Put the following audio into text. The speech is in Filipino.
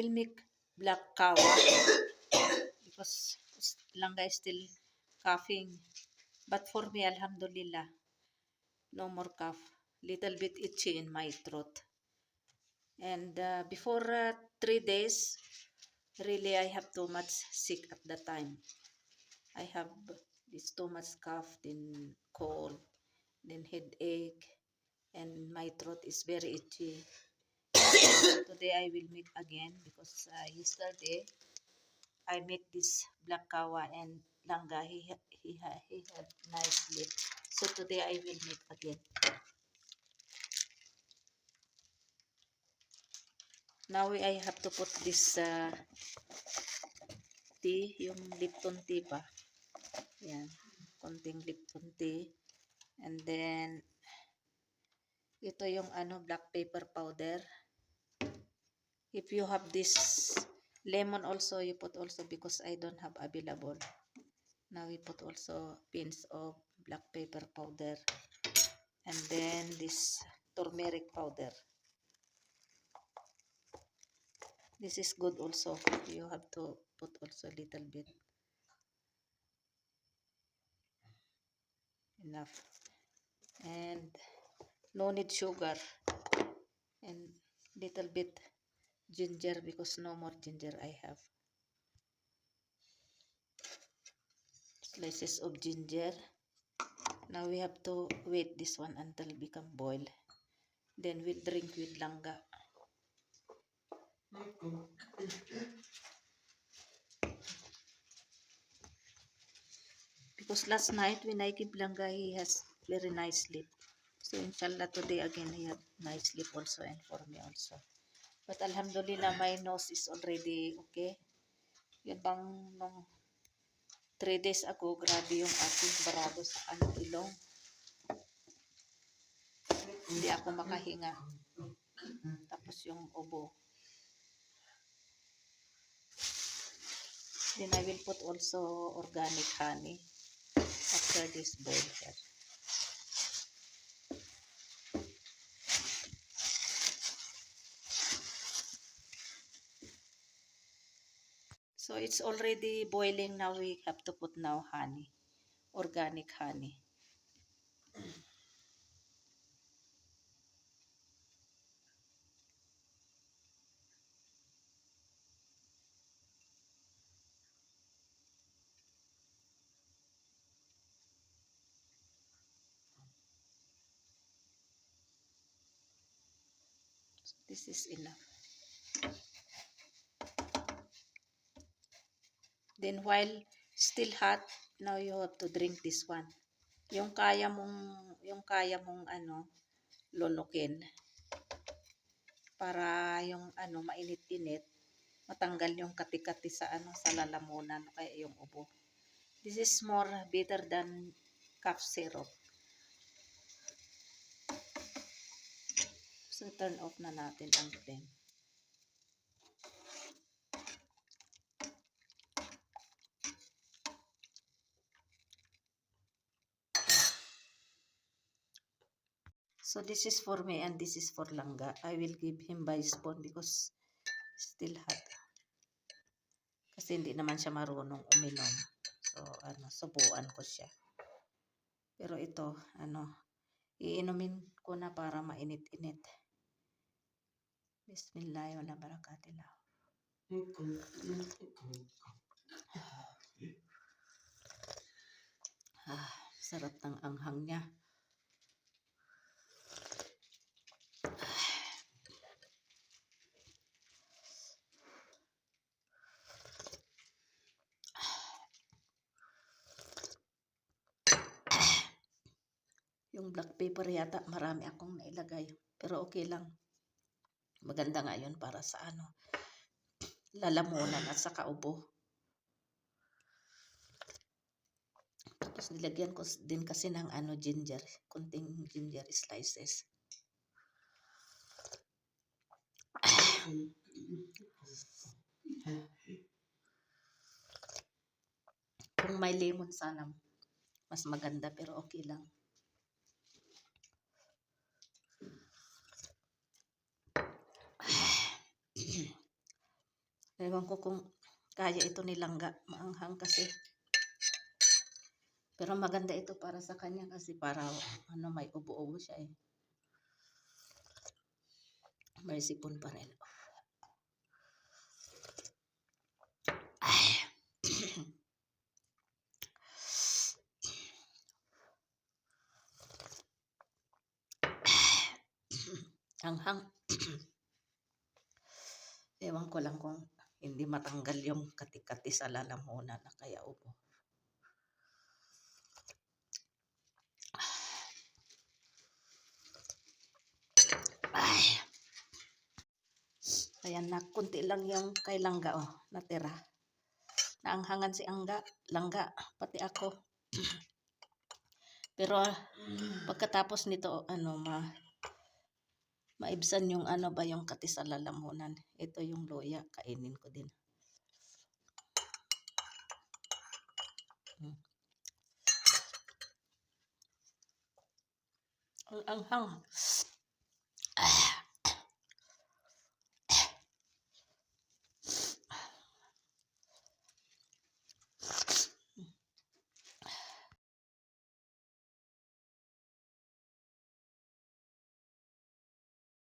will make black kawa because Langga is still coughing. But for me, alhamdulillah, no more cough. Little bit itchy in my throat. And before 3 days, really I have too much sick at the time. I have this too much cough, then cold, then headache, and my throat is very itchy. Today I will make again because yesterday I make this black kawa and Langga he had nice sleep. So today I will make again. Now I have to put this tea, yung Lipton tea pa. Yan, konting Lipton tea. And then ito yung black pepper powder. If you have this lemon also, you put also because I don't have available. Now we put also pinch of black pepper powder. And then this turmeric powder. This is good also. You have to put also a little bit. Enough. And no need sugar. And little bit ginger because no more ginger I have. Slices of ginger. Now we have to wait this one until become boil. Then we'll drink with Langga. Because last night when I give Langga, he has very nice sleep. So inshallah today again he had nice sleep also and for me also. But alhamdulillah my nose is already okay. Yun bang nung 3 days ago, grabe yung aking barado sa ilong. Hindi ako makahinga. Tapos yung ubo. Then I will put also organic honey after this boil here. So it's already boiling now. We have to put now honey, organic honey. So this is enough. Then while still hot, now you have to drink this one. Yung kaya mong lunukin para yung mainit-init, matanggal yung kati-kati sa sa lalamunan kaya yung ubo. This is more better than cough syrup. So turn off na natin ang flame. So this is for me and this is for Langga. I will give him by spoon because still hot. Kasi hindi naman siya marunong uminom. So subuan ko siya. Pero ito, iinumin ko na para mainit-init. Bismillahirrahmanirrahim. Sarap ng anghang niya. Yung black pepper yata marami akong nailagay. Pero okay lang. Maganda nga yun para sa lalamunan at saka ubo. Tapos nilagyan ko din kasi ng ginger. Kunting ginger slices. Kung may lemon sana mas maganda pero okay lang. Ewan ko kung kaya ito ni Langga. Maanghang kasi. Pero maganda ito para sa kanya kasi para ano, may ubo-ubo siya eh. May sipon pa rin. Ay. Hanghang. Ewan ko lang kung hindi matanggal yung kati-kati sa lalamunan na kaya ubo. Ay. Ayan na, kunti lang yung kay Langga oh, natira. Naanghangan si Langga, pati ako. Pero pagkatapos nito, ano, maibsan yung ano ba yung kati sa lalamunan. Ito yung luya, kainin ko din. Ang anghang. Ah.